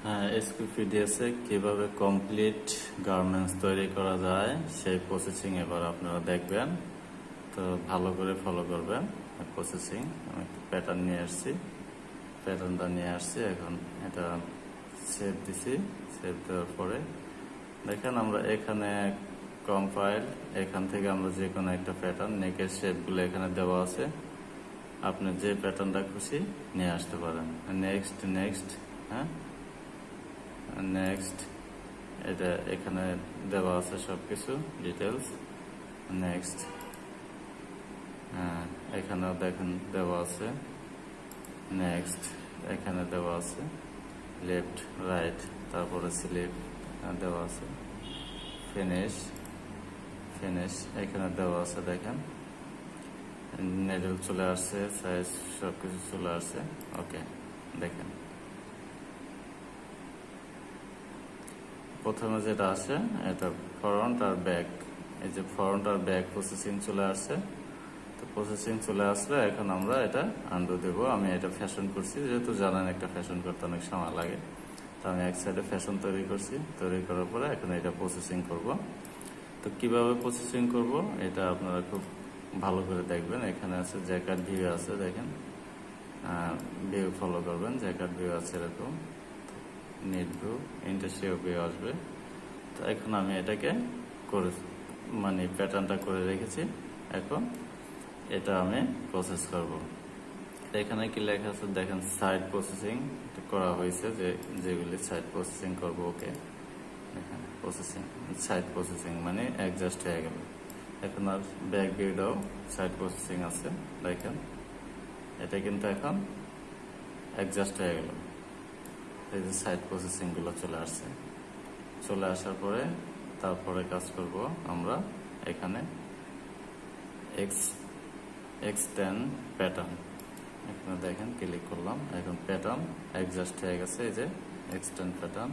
HQ-PDS এ কিভাবে complete garments তৈরি করা যায় সেই প্রসেসিং এবার আপনারা দেখবেন। তো ভালো করে ফলো করবেন প্রসেসিং। আমি একটু প্যাটার্ন নিয়ে আসছি, প্যাটার্নটা নিয়ে আসছি। এখন এটা সেভ দিছি। সেভ দেওয়ার পরে দেখেন আমরা এখানে কম্পাইল, এখান থেকে আমরা যে কোনো একটা প্যাটার্ন, নেকের শেপগুলো এখানে দেওয়া আছে। আপনি যে প্যাটার্নটা খুশি নিয়ে আসতে পারেন। নেক্সট নেক্সট হ্যাঁ নেক্সট, এটা এখানে দেওয়া আছে সবকিছু ডিটেলস। নেক্সট, এখানেও দেখেন দেওয়া আছে। নেক্সট, এখানে দেওয়া আছে লেফট রাইট, তারপরে স্লিপ দেওয়া আছে। ফিনিশ, ফিনিশ এখানে দেওয়া আছে। দেখেন নেডল চলে আসছে, সাইজ সবকিছু চলে আসছে। ওকে, দেখেন প্রথমে যেটা আসে এটা ফ্রন্ট আর ব্যাক। এই যে ফ্রন্ট আর ব্যাক প্রসেসিং চলে আসছে। তো প্রসেসিং চলে আসলে এখন আমরা এটা আন্ডু দেবো। আমি এটা ফ্যাশন করছি, যেহেতু জানেন একটা ফ্যাশন করতে অনেক সময় লাগে। তো আমি এক সাইডে ফ্যাশন তৈরি করছি, তৈরি করার পরে এখন এটা প্রসেসিং করব। তো কিভাবে প্রসেসিং করব এটা আপনারা খুব ভালো করে দেখবেন। এখানে আছে জ্যাকার্ড ভিউ আছে, দেখেন ভিউ ফলো করবেন। জ্যাকার্ড ভিউ আছে এরকম, নেট ভিউ, ইন্ডাস্ট্রিয়াল ভিউ আসবে। তো এখন আমি এটাকে করে মানে প্যাটার্নটা করে রেখেছি। এখন এটা আমি প্রসেস করব। এখানে কি লেখা আছে দেখেন, সাইড প্রসেসিং করা হয়েছে, যেগুলি সাইড প্রসেসিং করব। ওকে, দেখেন প্রসেসিং, সাইড প্রসেসিং মানে অ্যাডজাস্ট হয়ে গেল। এখন আর ব্যাক ভিউটাও সাইড প্রসেসিং আছে, দেখেন এটা কিন্তু এখন অ্যাডজাস্ট হয়ে গেল। এই যে সাইড প্রসেসিং গুলো চলে আসছে। চলে আসার পরে তারপরে কাজ করব আমরা এখানে এক্সটেন্ড প্যাটার্ন। এখানে দেখেন ক্লিক করলাম, এখন প্যাটার্ন অ্যাডজাস্ট হয়ে গেছে। এই যে এক্সটেন্ড প্যাটার্ন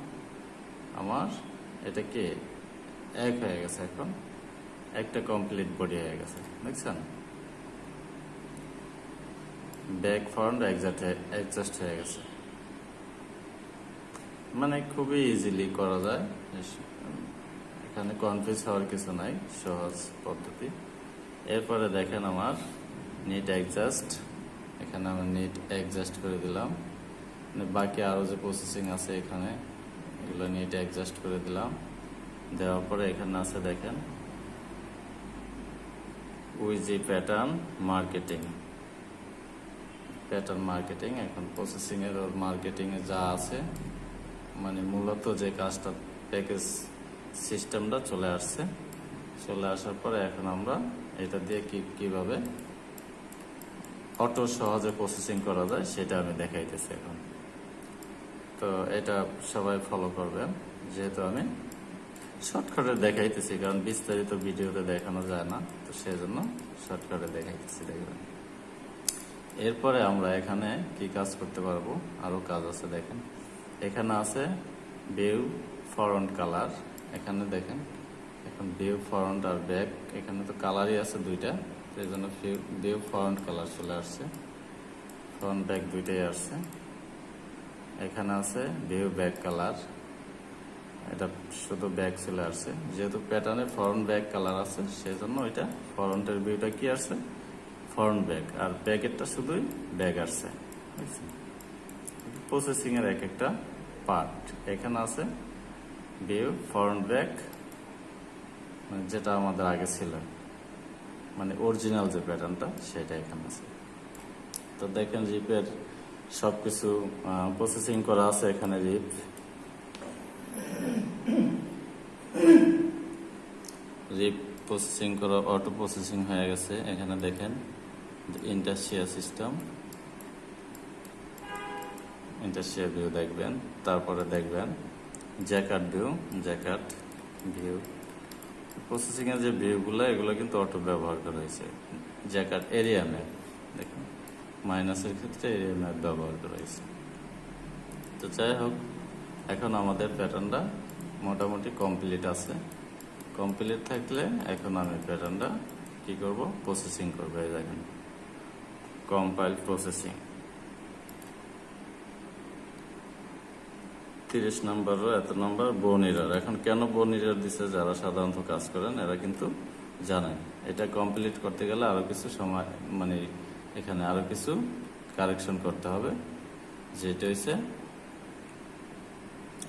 আমার এটা কি এক হয়ে গেছে। এখন একটা কমপ্লিট বডি হয়ে গেছে, দেখছেন ব্যাক ফ্রন্ট অ্যাডজাস্ট হয়ে গেছে। মানে খুবই ইজিলি করা যায়, এখানে কনফিউজ হওয়ার কিছু নাই, সহজ পদ্ধতি। এরপরে দেখেন আমার নিট অ্যাডজাস্ট, এখানে আমি নিট অ্যাডজাস্ট করে দিলাম। বাকি আরও যে প্রসেসিং আছে এখানে এগুলো নিট অ্যাডজাস্ট করে দিলাম। দেওয়ার পরে এখানে আছে দেখেন উইজি প্যাটার্ন মার্কেটিং, প্যাটার্ন মার্কেটিং। এখন প্রসেসিং এর মার্কেটিং এ যা আছে মানে মূলত যে কাজটা প্যাকেজ সিস্টেমটা চলে আসছে। চলে আসার পরে এখন আমরা এটা দিয়ে কিভাবে অটো সহজে প্রসেসিং করা যায় সেটা আমি দেখাইতেছি এখন। তো এটা সবাই ফলো করবেন, যেহেতু আমি শর্টকাটে দেখাইতেছি, কারণ বিস্তারিত ভিডিওতে দেখানো যায় না, তো সেজন্য শর্টকাটে দেখাইতেছি, দেখবেন। এরপরে আমরা এখানে কি কাজ করতে পারবো, আরো কাজ আছে। দেখেন এখানে আছে ভিউ ফ্রন্ট কালার। এখানে দেখেন এখন ভিউ ফ্রন্ট আর ব্যাক, এখানে তো কালারই আছে দুইটা, এই জন্য ভিউ ফ্রন্ট কালার চলে আসছে, ফ্রন্ট ব্যাক দুইটাই আসছে। এখানে আছে ভিউ ব্যাক কালার, এটা শুধু ব্যাক চলে আসছে। যেহেতু প্যাটার্নে ফ্রন্ট ব্যাক কালার আছে সেজন্য এটা ফ্রন্টের ভিউটা কি আসছে ফ্রন্ট ব্যাক, আর ব্যাকেরটা শুধুই ব্যাক আসছে। প্রসেসিং এর এক একটা পার্ট এখানে আছে। ভিউ ফ্রন্ট ব্যাক যেটা আমাদের আগে ছিল, মানে অরিজিনাল যে প্যাটার্নটা সেটা এখানে আছে। তো দেখেন রিপের সবকিছু প্রসেসিং করা আছে। এখানে রিপ প্রসেসিং করা, অটো প্রসেসিং হয়ে গেছে। এখানে দেখেন ইন্ডাস্ট্রিয়াল সিস্টেম, ইন্ডাস্ট্রিয়াল ভিউ দেখবেন। তারপরে দেখবেন jacquard view, jacquard view. Processing এর যে ভিউগুলো এগুলো কিন্তু অটো ব্যবহার করা হয়েছে। জ্যাকার্ড এরিয়া ম্যাপ, দেখুন মাইনাসের ক্ষেত্রে এরিয়া ম্যাপ ব্যবহার করা হয়েছে। তো যাই হোক, এখন আমাদের প্যাটার্নটা মোটামুটি কমপ্লিট আছে। কমপ্লিট থাকলে এখন আমি প্যাটার্নটা কি করব, প্রসেসিং করবো। এই দেখেন কম্পাইল প্রসেসিং। 30 নাম্বারও এত নাম্বার বোন এরর। এখন কেন বোন এরর দিছে, যারা সাধারণত কাজ করেন এরা কিন্তু জানেন। এটা কমপ্লিট করতে গেলে আরো কিছু সময়, মানে এখানে আরো কিছু কারেকশন করতে হবে। যেটা হচ্ছে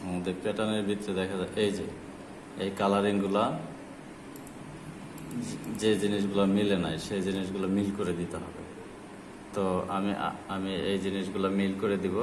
আমাদের প্যাটার্নের ভিতরে দেখা যায় এই কালারিং গুলা, যে জিনিসগুলো মিলে নাই সেই জিনিসগুলো মিল করে দিতে হবে। তো আমি এই জিনিসগুলো মিল করে দিব।